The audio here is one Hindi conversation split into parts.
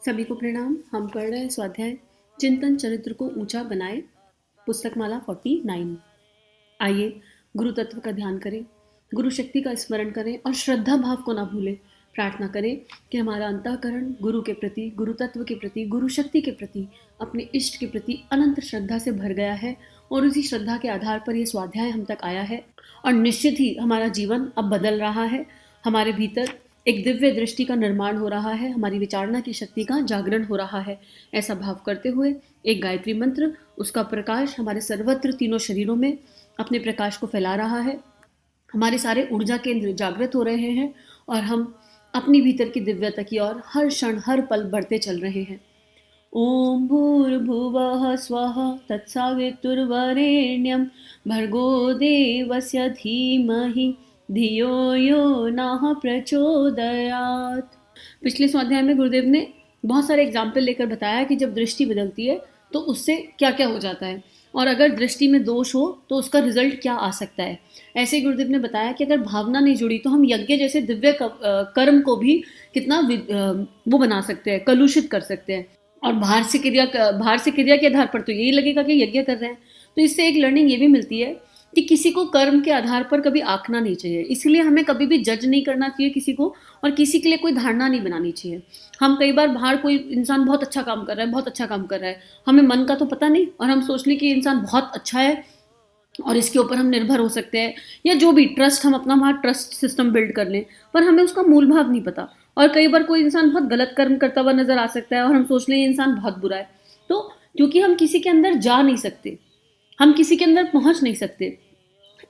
सभी को प्रणाम। हम पढ़ रहे हैं स्वाध्याय चिंतन चरित्र को ऊंचा बनाए, पुस्तक माला 49। आइए गुरु तत्व का ध्यान करें, गुरु शक्ति का स्मरण करें और श्रद्धा भाव को ना भूलें। प्रार्थना करें कि हमारा अंतःकरण गुरु के प्रति, गुरु तत्व के प्रति, गुरु शक्ति के प्रति, अपने इष्ट के प्रति अनंत श्रद्धा से भर गया है और उसी श्रद्धा के आधार पर यह स्वाध्याय हम तक आया है और निश्चित ही हमारा जीवन अब बदल रहा है। हमारे भीतर एक दिव्य दृष्टि का निर्माण हो रहा है, हमारी विचारणा की शक्ति का जागरण हो रहा है। ऐसा भाव करते हुए एक गायत्री मंत्र, उसका प्रकाश हमारे सर्वत्र तीनों शरीरों में अपने प्रकाश को फैला रहा है। हमारे सारे ऊर्जा केंद्र जागृत हो रहे हैं और हम अपनी भीतर की दिव्यता की ओर हर क्षण हर पल बढ़ते चल रहे हैं। ओम भूर्भुवः स्वः तत्सवितुर्वरेण्यं भर्गो देवस्य धीमहि धियो यो नः प्रचोदयात्। पिछले स्वाध्याय में गुरुदेव ने बहुत सारे एग्जाम्पल लेकर बताया कि जब दृष्टि बदलती है तो उससे क्या क्या हो जाता है और अगर दृष्टि में दोष हो तो उसका रिजल्ट क्या आ सकता है। ऐसे गुरुदेव ने बताया कि अगर भावना नहीं जुड़ी तो हम यज्ञ जैसे दिव्य कर्म को भी कितना वो बना सकते हैं, कलुषित कर सकते हैं। और बाहर से क्रिया के आधार पर तो यही लगेगा कि यज्ञ कर रहे हैं। तो इससे एक लर्निंग ये भी मिलती है कि किसी को कर्म के आधार पर कभी आंकना नहीं चाहिए। इसलिए हमें कभी भी जज नहीं करना चाहिए किसी को और किसी के लिए कोई धारणा नहीं बनानी चाहिए। हम कई बार बाहर कोई इंसान बहुत अच्छा काम कर रहा है, बहुत अच्छा काम कर रहा है, हमें मन का तो पता नहीं और हम सोच लें कि इंसान बहुत अच्छा है और इसके ऊपर हम निर्भर हो सकते हैं, या जो भी ट्रस्ट, हम अपना वहाँ ट्रस्ट सिस्टम बिल्ड कर लें, पर हमें उसका मूल भाव नहीं पता। और कई बार कोई इंसान बहुत गलत कर्म करता हुआ नजर आ सकता है और हम सोच लें ये इंसान बहुत बुरा है। तो क्योंकि हम किसी के अंदर जा नहीं सकते, हम किसी के अंदर पहुंच नहीं सकते,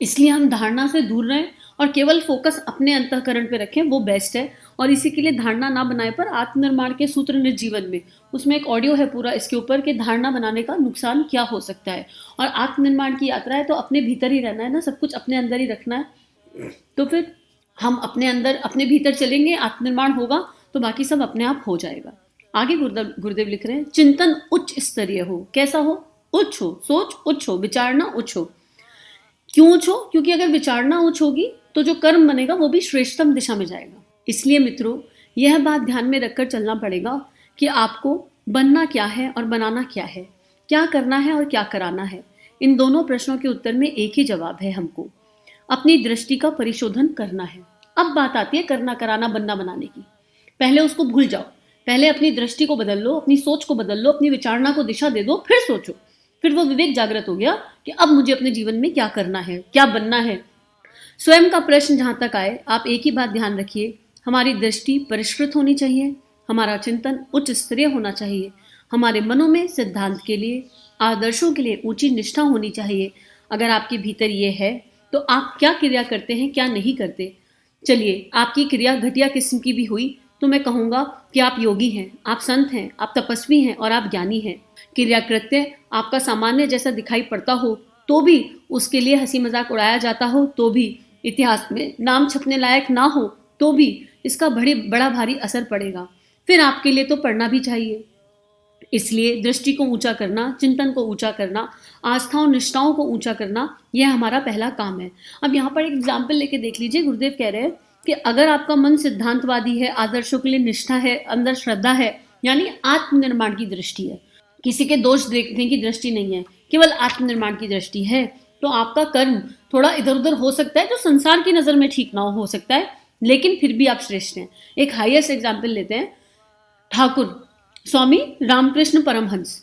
इसलिए हम धारणा से दूर रहें और केवल फोकस अपने अंतःकरण पे रखें, वो बेस्ट है। और इसी के लिए धारणा ना बनाए पर आत्मनिर्माण के सूत्र निर्जीवन में, उसमें एक ऑडियो है पूरा इसके ऊपर कि धारणा बनाने का नुकसान क्या हो सकता है। और आत्मनिर्माण की यात्रा है तो अपने भीतर ही रहना है ना, सब कुछ अपने अंदर ही रखना है। तो फिर हम अपने अंदर अपने भीतर चलेंगे, आत्मनिर्माण होगा तो बाकी सब अपने आप हो जाएगा। आगे गुरुदेव लिख रहे हैं, चिंतन उच्च स्तरीय हो। कैसा हो? उच्च हो, सोच उच्च हो, विचारना उच्च हो। क्यों उच्च हो? क्योंकि अगर विचारना उच्च होगी तो जो कर्म बनेगा वो भी श्रेष्ठतम दिशा में जाएगा। इसलिए मित्रों, यह बात ध्यान में रखकर चलना पड़ेगा कि आपको बनना क्या है और बनाना क्या है, क्या करना है और क्या कराना है। इन दोनों प्रश्नों के उत्तर में एक ही जवाब है, हमको अपनी दृष्टि का परिशोधन करना है। अब बात आती है करना, कराना, बनना, बनाने की। पहले उसको भूल जाओ, पहले अपनी दृष्टि को बदल लो, अपनी सोच को बदल लो, अपनी विचारणा को दिशा दे दो, फिर सोचो। फिर वो विवेक जागृत हो गया कि अब मुझे अपने जीवन में क्या करना है, क्या बनना है। स्वयं का प्रश्न जहां तक आए, आप एक ही बात ध्यान रखिए, हमारी दृष्टि परिष्कृत होनी चाहिए, हमारा चिंतन उच्च स्तरीय होना चाहिए, हमारे मनों में सिद्धांत के लिए, आदर्शों के लिए ऊंची निष्ठा होनी चाहिए। अगर आपके भीतर ये है तो आप क्या क्रिया करते हैं, क्या नहीं करते। चलिए, आपकी क्रिया घटिया किस्म की भी हुई तो मैं कहूँगा कि आप योगी हैं, आप संत हैं, आप तपस्वी हैं और आप ज्ञानी हैं। क्रिया कृत्य आपका सामान्य जैसा दिखाई पड़ता हो तो भी, उसके लिए हंसी मजाक उड़ाया जाता हो तो भी, इतिहास में नाम छपने लायक ना हो तो भी इसका बड़ा भारी असर पड़ेगा। फिर आपके लिए तो पढ़ना भी चाहिए। इसलिए दृष्टि को ऊंचा करना, चिंतन को ऊंचा करना, आस्थाओं निष्ठाओं को ऊंचा करना, यह हमारा पहला काम है। अब यहाँ पर एक एग्जाम्पल लेके देख लीजिए। गुरुदेव कह रहे हैं कि अगर आपका मन सिद्धांतवादी है, आदर्शों के लिए निष्ठा है, अंदर श्रद्धा है, यानी आत्मनिर्माण की दृष्टि है, किसी के दोष देखने की दृष्टि नहीं है, केवल आत्मनिर्माण की दृष्टि है, तो आपका कर्म थोड़ा इधर उधर हो सकता है, जो संसार की नजर में ठीक ना हो सकता है, लेकिन फिर भी आप श्रेष्ठ हैं। एक हाईएस्ट एग्जाम्पल लेते हैं, ठाकुर स्वामी रामकृष्ण परमहंस।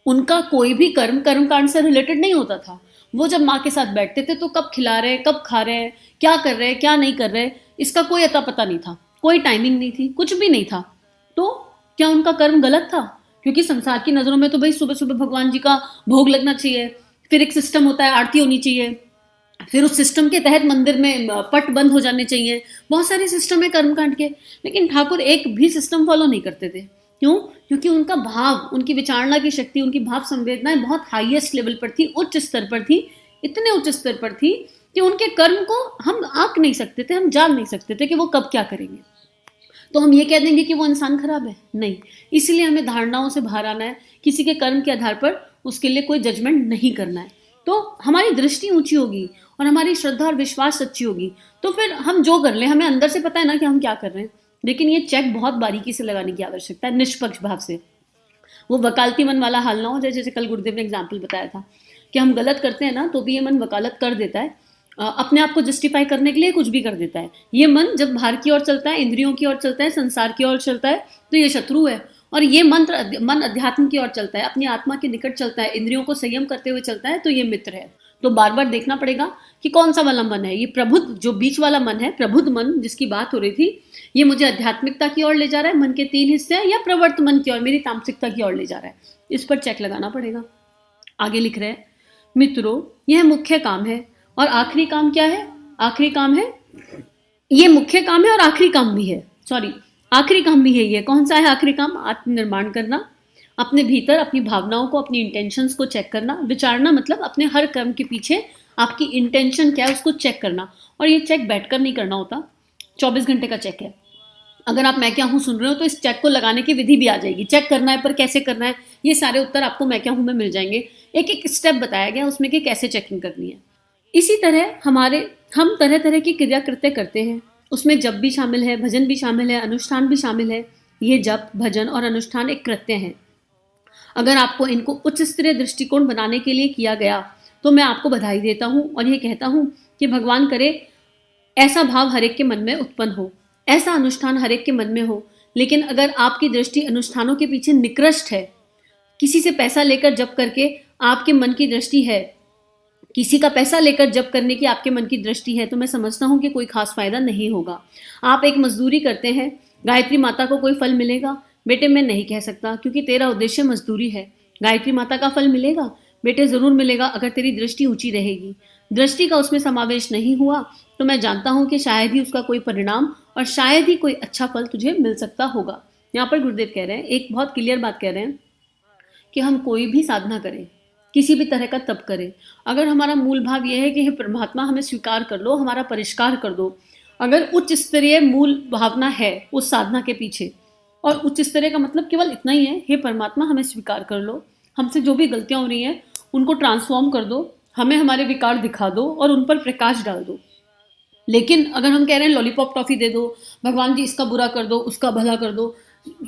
उनका कोई भी कर्म कांड से रिलेटेड नहीं होता था। वो जब माँ के साथ बैठते थे तो कब खिला रहे, कब खा रहे हैं, क्या कर रहे हैं, क्या नहीं कर रहे, इसका कोई अता पता नहीं था, कोई टाइमिंग नहीं थी, कुछ भी नहीं था। तो क्या उनका कर्म गलत था? क्योंकि संसार की नजरों में तो भाई सुबह सुबह भगवान जी का भोग लगना चाहिए, फिर एक सिस्टम होता है, आरती होनी चाहिए, फिर उस सिस्टम के तहत मंदिर में पट बंद हो जाने चाहिए, बहुत सारे सिस्टम है कर्मकांड के। लेकिन ठाकुर एक भी सिस्टम फॉलो नहीं करते थे। क्यों? क्योंकि उनका भाव, उनकी विचारणा की शक्ति, उनकी भाव संवेदनाएं बहुत हाईएस्ट लेवल पर थी, उच्च स्तर पर थी, इतने उच्च स्तर पर थी कि उनके कर्म को हम आंक नहीं सकते थे, हम जान नहीं सकते थे कि वो कब क्या करेंगे। तो हम ये कह देंगे कि वो इंसान खराब है? नहीं। इसलिए हमें धारणाओं से बाहर आना है, किसी के कर्म के आधार पर उसके लिए कोई जजमेंट नहीं करना है। तो हमारी दृष्टि ऊंची होगी और हमारी श्रद्धा और विश्वास सच्ची होगी, तो फिर हम जो कर लें, हमें अंदर से पता है ना कि हम क्या कर रहे हैं, लेकिन ये चेक बहुत बारीकी से लगाने की आवश्यकता है, निष्पक्ष भाव से। वो वकालती मन वाला हाल ना हो, जैसे कल गुरुदेव ने एग्जाम्पल बताया था कि हम गलत करते हैं ना तो भी ये मन वकालत कर देता है, अपने आप को जस्टिफाई करने के लिए कुछ भी कर देता है। ये मन जब बाहर की ओर चलता है, इंद्रियों की ओर चलता है, संसार की ओर चलता है, तो ये शत्रु है। और ये मन अध्यात्म की ओर चलता है, अपनी आत्मा के निकट चलता है, इंद्रियों को संयम करते हुए चलता है, तो ये मित्र है। तो बार बार देखना पड़ेगा कि कौन सा वाला मन है। ये प्रबुद्ध, जो बीच वाला मन है, प्रबुद्ध मन जिसकी बात हो रही थी, ये मुझे आध्यात्मिकता की ओर ले जा रहा है, मन के 3 हिस्से हैं, या प्रवर्त मन की ओर, मेरी तामसिकता की ओर ले जा रहा है। इस पर चेक लगाना पड़ेगा। आगे लिख रहे हैं, मित्रों यह मुख्य काम है और आखिरी काम क्या है? आखिरी काम है, ये मुख्य काम है और आखिरी काम भी है, सॉरी आखिरी काम भी है। ये कौन सा है आखिरी काम? आत्मनिर्माण करना, अपने भीतर अपनी भावनाओं को, अपनी इंटेंशंस को चेक करना। विचारना मतलब अपने हर कर्म के पीछे आपकी इंटेंशन क्या है उसको चेक करना। और ये चेक बैठकर नहीं करना होता, 24 घंटे का चेक है। अगर आप मैं क्या हूँ सुन रहे हो तो इस चेक को लगाने की विधि भी आ जाएगी। चेक करना है पर कैसे करना है, ये सारे उत्तर आपको मैं क्या हूँ में मिल जाएंगे। एक एक स्टेप बताया गया उसमें कि कैसे चेकिंग करनी है। इसी तरह हम तरह तरह की क्रिया कृत्य करते हैं, उसमें जप भी शामिल है, भजन भी शामिल है, अनुष्ठान भी शामिल है। ये जप, भजन और अनुष्ठान एक कृत्य है। अगर आपको इनको उच्च स्तरीय दृष्टिकोण बनाने के लिए किया गया तो मैं आपको बधाई देता हूँ और ये कहता हूँ कि भगवान करे ऐसा भाव हर एक के मन में उत्पन्न हो, ऐसा अनुष्ठान हर एक के मन में हो। लेकिन अगर आपकी दृष्टि अनुष्ठानों के पीछे निकृष्ट है, किसी से पैसा लेकर जप करके आपके मन की दृष्टि है, किसी का पैसा लेकर जप करने की आपके मन की दृष्टि है, तो मैं समझता हूं कि कोई खास फायदा नहीं होगा। आप एक मजदूरी करते हैं, गायत्री माता को कोई फल मिलेगा? बेटे मैं नहीं कह सकता, क्योंकि तेरा उद्देश्य मजदूरी है। गायत्री माता का फल मिलेगा? बेटे जरूर मिलेगा, अगर तेरी दृष्टि ऊंची रहेगी। दृष्टि का उसमें समावेश नहीं हुआ तो मैं जानता हूं कि शायद ही उसका कोई परिणाम और शायद ही कोई अच्छा फल तुझे मिल सकता होगा। यहाँ पर गुरुदेव कह रहे हैं, एक बहुत क्लियर बात कह रहे हैं कि हम कोई भी साधना करें, किसी भी तरह का तप करें, अगर हमारा मूल भाव यह है कि हे परमात्मा हमें स्वीकार कर लो, हमारा परिष्कार कर दो, अगर उच्च स्तरीय मूल भावना है उस साधना के पीछे, और उच्च स्तरीय का मतलब केवल इतना ही है, हे परमात्मा हमें स्वीकार कर लो, हमसे जो भी गलतियां हो रही हैं उनको ट्रांसफॉर्म कर दो, हमें हमारे विकार दिखा दो और उन पर प्रकाश डाल दो। लेकिन अगर हम कह रहे हैं लॉलीपॉप टॉफी दे दो, भगवान जी इसका बुरा कर दो, उसका भला कर दो,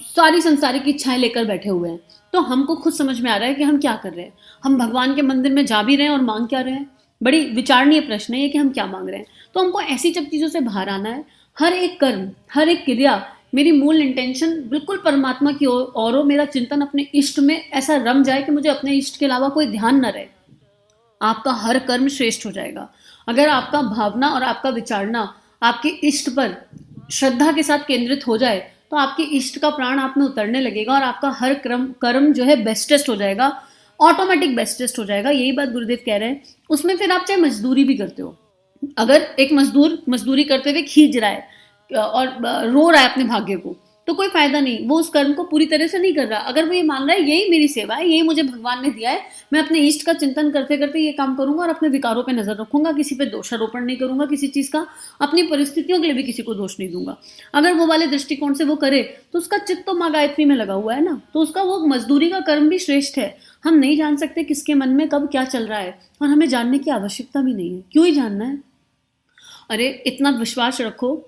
सारी संसारिक इच्छाएं लेकर बैठे हुए हैं, तो हमको खुद समझ में आ रहा है कि हम क्या कर रहे हैं। हम भगवान के मंदिर में जा भी रहे हैं और मांग क्या रहे हैं? बड़ी विचारणीय प्रश्न है ये कि हम क्या मांग रहे हैं। तो हमको ऐसी सब चीज़ों से बाहर आना है। हर एक कर्म, हर एक क्रिया, मेरी मूल इंटेंशन बिल्कुल परमात्मा की ओर हो, मेरा चिंतन अपने इष्ट में ऐसा रम जाए कि मुझे अपने इष्ट के अलावा कोई ध्यान न रहे। आपका हर कर्म श्रेष्ठ हो जाएगा। अगर आपका भावना और आपका विचारना आपके इष्ट पर श्रद्धा के साथ केंद्रित हो जाए तो आपके इष्ट का प्राण आप में उतरने लगेगा और आपका हर कर्म जो है बेस्टेस्ट हो जाएगा, ऑटोमेटिक बेस्टेस्ट हो जाएगा। यही बात गुरुदेव कह रहे हैं। उसमें फिर आप चाहे मजदूरी भी करते हो, अगर एक मजदूर मजदूरी करते हुए खींच रहा है और रो रहा है अपने भाग्य को, तो कोई फायदा नहीं, वो उस कर्म को पूरी तरह से नहीं कर रहा। अगर वो ये मान रहा है यही मेरी सेवा है, यही मुझे भगवान ने दिया है, मैं अपने इष्ट का चिंतन करते करते ये काम करूंगा और अपने विकारों पे नजर रखूंगा, किसी पे दोषारोपण नहीं करूंगा किसी चीज का, अपनी परिस्थितियों के लिए भी किसी को दोष नहीं दूंगा। अगर वो वाले दृष्टिकोण से वो करे तो उसका चित्त तो माँ गायत्री में लगा हुआ है ना, तो उसका वो मजदूरी का कर्म भी श्रेष्ठ है। हम नहीं जान सकते किसके मन में कब क्या चल रहा है, और हमें जानने की आवश्यकता भी नहीं है। क्यों ही जानना है? अरे इतना विश्वास रखो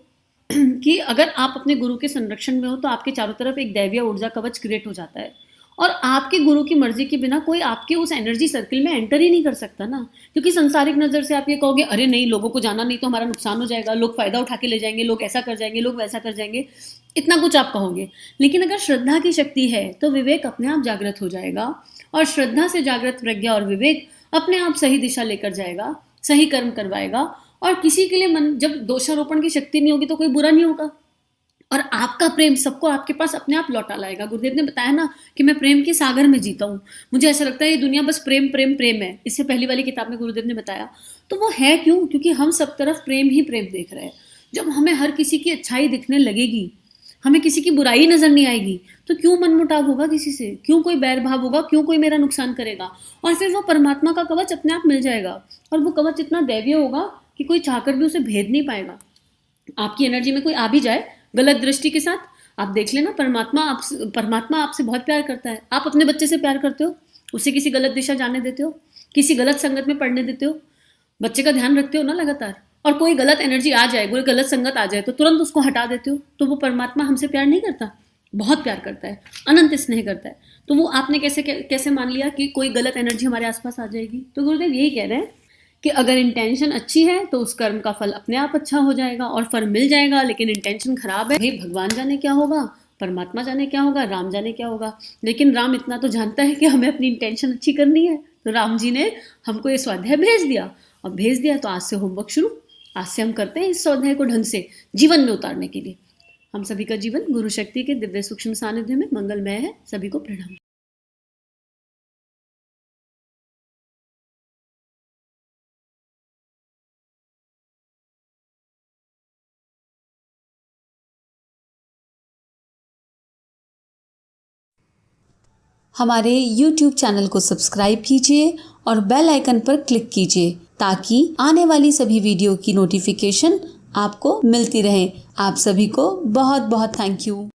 कि अगर आप अपने गुरु के संरक्षण में हो तो आपके चारों तरफ एक दैवीय ऊर्जा कवच क्रिएट हो जाता है, और आपके गुरु की मर्जी के बिना कोई आपके उस एनर्जी सर्किल में एंटर ही नहीं कर सकता ना। क्योंकि संसारिक नजर से आप ये कहोगे अरे नहीं, लोगों को जाना नहीं तो हमारा नुकसान हो जाएगा, लोग फायदा उठा के ले जाएंगे, लोग ऐसा कर जाएंगे, लोग वैसा कर जाएंगे, इतना कुछ आप कहोगे। लेकिन अगर श्रद्धा की शक्ति है तो विवेक अपने आप जागृत हो जाएगा, और श्रद्धा से जागृत प्रज्ञा और विवेक अपने आप सही दिशा लेकर जाएगा, सही कर्म करवाएगा। और किसी के लिए मन, जब दोषारोपण की शक्ति नहीं होगी तो कोई बुरा नहीं होगा, और आपका प्रेम सबको आपके पास अपने आप लौटा लाएगा। गुरुदेव ने बताया ना कि मैं प्रेम के सागर में जीता हूँ, मुझे ऐसा लगता है ये दुनिया बस प्रेम प्रेम प्रेम है। इससे पहली वाली किताब में गुरुदेव ने बताया, तो वो है क्यों? क्योंकि हम सब तरफ प्रेम ही प्रेम देख रहे हैं। जब हमें हर किसी की अच्छाई दिखने लगेगी, हमें किसी की बुराई नजर नहीं आएगी, तो क्यों मनमुटाव होगा किसी से? क्यों कोई बैर भाव होगा? क्यों कोई मेरा नुकसान करेगा? और फिर वो परमात्मा का कवच अपने आप मिल जाएगा, और वो कवच इतना दैवीय होगा कि कोई चाहकर भी उसे भेद नहीं पाएगा। आपकी एनर्जी में कोई आ भी जाए गलत दृष्टि के साथ, आप देख लेना, परमात्मा आपसे बहुत प्यार करता है। आप अपने बच्चे से प्यार करते हो, उसे किसी गलत दिशा जाने देते हो, किसी गलत संगत में पढ़ने देते हो, बच्चे का ध्यान रखते हो ना लगातार, और कोई गलत एनर्जी आ जाए, कोई गलत संगत आ जाए तो तुरंत उसको हटा देते हो, तो वो परमात्मा हमसे प्यार नहीं करता? बहुत प्यार करता है, अनंत स्नेह करता है। तो वो आपने कैसे मान लिया कि कोई गलत एनर्जी हमारे आसपास आ जाएगी? तो गुरुदेव यही कह रहे हैं कि अगर इंटेंशन अच्छी है तो उस कर्म का फल अपने आप अच्छा हो जाएगा और फल मिल जाएगा। लेकिन इंटेंशन खराब है, भाई भगवान जाने क्या होगा, परमात्मा जाने क्या होगा, राम जाने क्या होगा। लेकिन राम इतना तो जानता है कि हमें अपनी इंटेंशन अच्छी करनी है, तो राम जी ने हमको ये स्वाध्याय भेज दिया, और भेज दिया तो आज से होमवर्क शुरू। आज से हम करते हैं इस स्वाध्याय को ढंग से जीवन में उतारने के लिए। हम सभी का जीवन गुरु शक्ति के दिव्य सूक्ष्म सानिध्य में मंगलमय है। सभी को प्रणाम। हमारे YouTube चैनल को सब्सक्राइब कीजिए और बेल आइकन पर क्लिक कीजिए ताकि आने वाली सभी वीडियो की नोटिफिकेशन आपको मिलती रहे। आप सभी को बहुत बहुत थैंक यू।